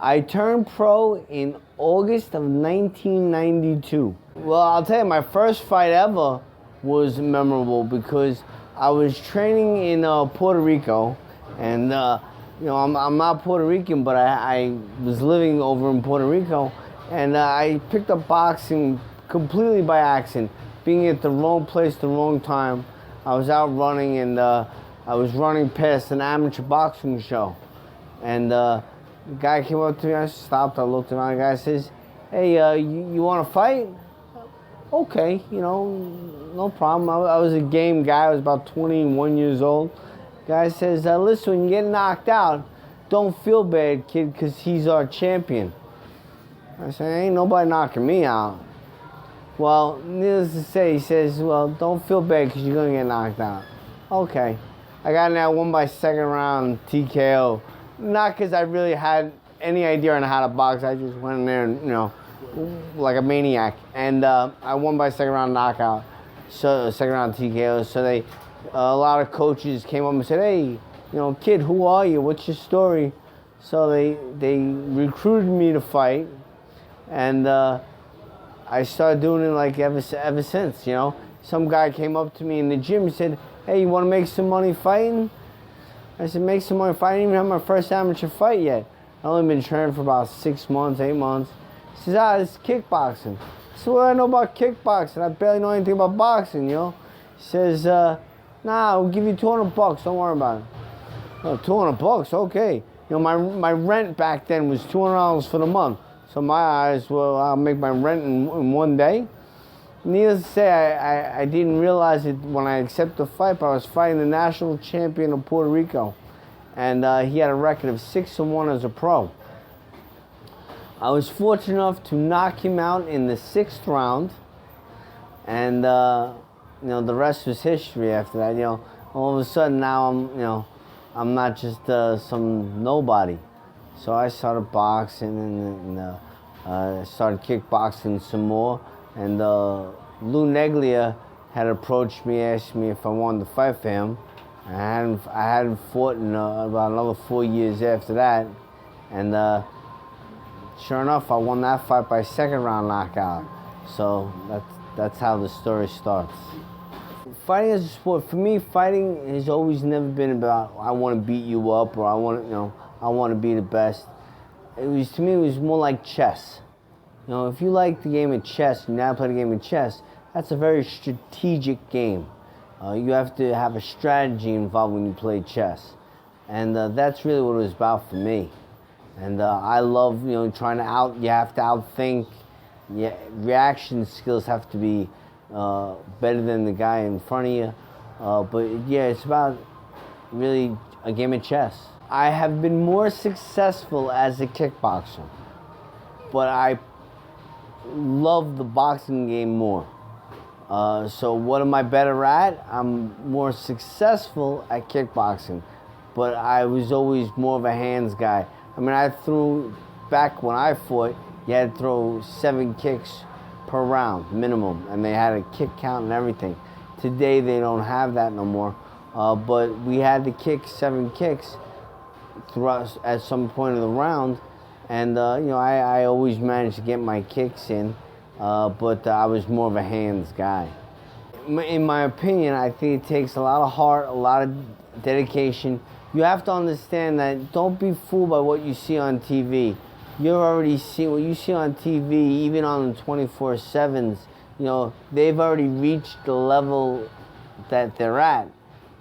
I turned pro in August of 1992. Well, I'll tell you, my first fight ever was memorable because I was training in Puerto Rico, and I'm not Puerto Rican, but I was living over in Puerto Rico, and I picked up boxing completely by accident, being at the wrong place, the wrong time. I was out running, and I was running past an amateur boxing show, and the guy came up to me. I stopped. I looked around. The guy says, "Hey, you want to fight?" Okay, no problem. I was a game guy. I was about 21 years old. Guy says, "Listen, when you get knocked out, don't feel bad, kid, because he's our champion." I said, "Ain't nobody knocking me out." Well, needless to say, he says, "Well, don't feel bad because you're going to get knocked out." Okay. I got in there, won by second round TKO. Not because I really had any idea on how to box. I just went in there and, like a maniac. And I won by second round knockout. So second round TKO. So a lot of coaches came up and said, "Hey, kid, who are you? What's your story?" So they recruited me to fight. And I started doing it like ever since, Some guy came up to me in the gym and said, "Hey, you want to make some money fighting?" I said, "Make some money fighting?" I didn't even have my first amateur fight yet. I only been training for about 6 months, 8 months. He says, "This is kickboxing." I said, "What do I know about kickboxing? I barely know anything about boxing, He says, "Nah, we'll give you $200. Don't worry about it." "Oh, $200, okay." My rent back then was $200 for the month. So my eyes, well, I'll make my rent in one day. Needless to say, I didn't realize it when I accepted the fight, but I was fighting the national champion of Puerto Rico. And he had a record of 6-1 as a pro. I was fortunate enough to knock him out in the 6th round. And, the rest was history after that. All of a sudden now I'm not just some nobody. So I started boxing and started kickboxing some more. And Lou Neglia had approached me, asked me if I wanted to fight for him. I hadn't fought in about another 4 years after that. And sure enough, I won that fight by second round knockout. So that's how the story starts. Fighting as a sport, for me, fighting has always never been about I want to beat you up or I want to be the best. To me, it was more like chess. If you like the game of chess, you now play the game of chess, that's a very strategic game. You have to have a strategy involved when you play chess. And that's really what it was about for me. And I love, trying to you have to outthink. Yeah, reaction skills have to be better than the guy in front of you. But yeah, it's about really a game of chess. I have been more successful as a kickboxer, but I love the boxing game more. So what am I better at? I'm more successful at kickboxing, but I was always more of a hands guy. I mean, back when I fought, you had to throw 7 kicks per round, minimum, and they had a kick count and everything. Today, they don't have that no more, but we had to kick 7 kicks throughout at some point of the round, and I always managed to get my kicks in, but I was more of a hands guy. In my opinion, I think it takes a lot of heart, a lot of dedication. You have to understand that don't be fooled by what you see on TV. You're already seeing what you see on TV, even on the 24/7s. They've already reached the level that they're at.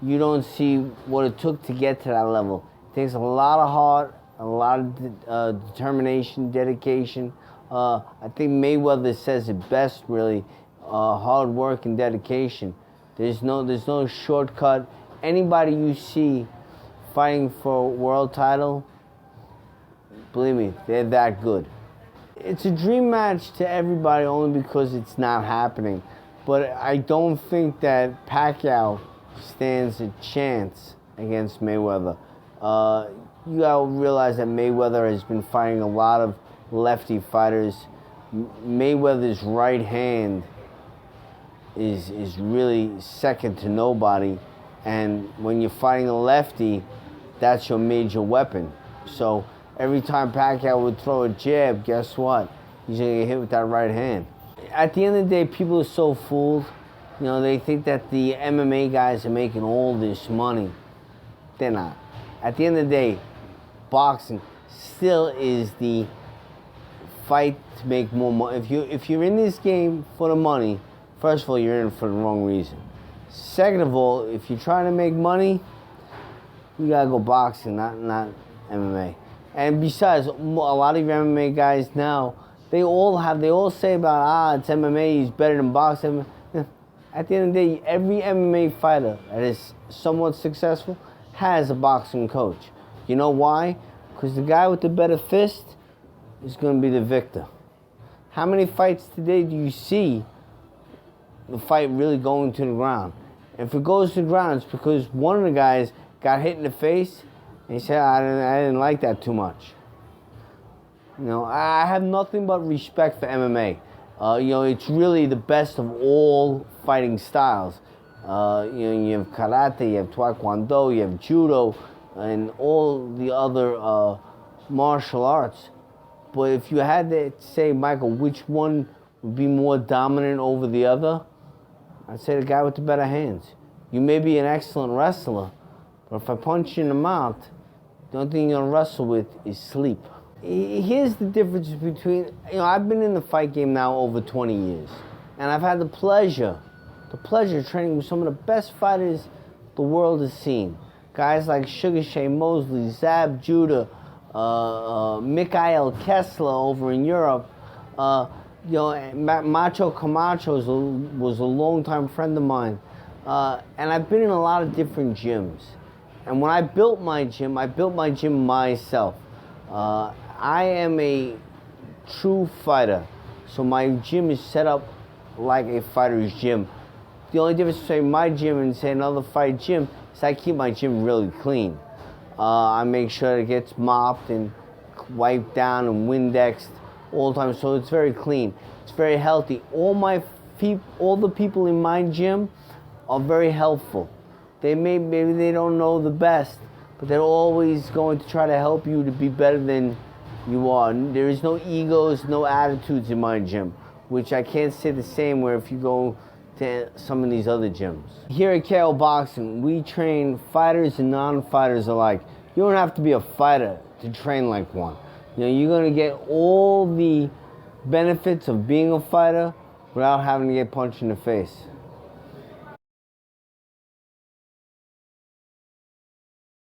You don't see what it took to get to that level. It takes a lot of heart, a lot of determination, dedication. I think Mayweather says it best, really. Hard work and dedication. There's no shortcut. Anybody you see fighting for a world title, believe me, they're that good. It's a dream match to everybody only because it's not happening. But I don't think that Pacquiao stands a chance against Mayweather. You gotta realize that Mayweather has been fighting a lot of lefty fighters. Mayweather's right hand is really second to nobody. And when you're fighting a lefty, that's your major weapon. So every time Pacquiao would throw a jab, guess what? He's gonna get hit with that right hand. At the end of the day, people are so fooled. You know, they think that the MMA guys are making all this money. They're not. At the end of the day, boxing still is the fight to make more money. If you're in this game for the money, first of all, you're in for the wrong reason. Second of all, if you're trying to make money, you gotta go boxing, not MMA. And besides, a lot of your MMA guys now, they all say about it's MMA, he's better than boxing. At the end of the day, every MMA fighter that is somewhat successful has a boxing coach. You know why? Because the guy with the better fist is going to be the victor. How many fights today do you see the fight really going to the ground? If it goes to the ground, it's because one of the guys got hit in the face and he said, I didn't like that too much. You know, I have nothing but respect for MMA. You know, it's really the best of all fighting styles. You know, you have karate, you have taekwondo, you have judo, and all the other martial arts. But if you had to say, Michael, which one would be more dominant over the other, I'd say the guy with the better hands. You may be an excellent wrestler, but if I punch you in the mouth, the only thing you're going to wrestle with is sleep. Here's the difference between, you know, I've been in the fight game now over 20 years, and I've had the pleasure of training with some of the best fighters the world has seen. Guys like Sugar Shane Mosley, Zab Judah, Mikhail Kessler over in Europe. You know, Macho Camacho was a longtime friend of mine. And I've been in a lot of different gyms. And when I built my gym myself. I am a true fighter, so my gym is set up like a fighter's gym. The only difference between my gym and, say, another fight gym is I keep my gym really clean. I make sure it gets mopped and wiped down and Windexed all the time, so it's very clean. It's very healthy. All the people in my gym are very helpful. Maybe they don't know the best, but they're always going to try to help you to be better than you are. There is no egos, no attitudes in my gym, which I can't say the same where if you go to some of these other gyms. Here at Kayo Boxing, we train fighters and non-fighters alike. You don't have to be a fighter to train like one. You know, you're going to get all the benefits of being a fighter without having to get punched in the face.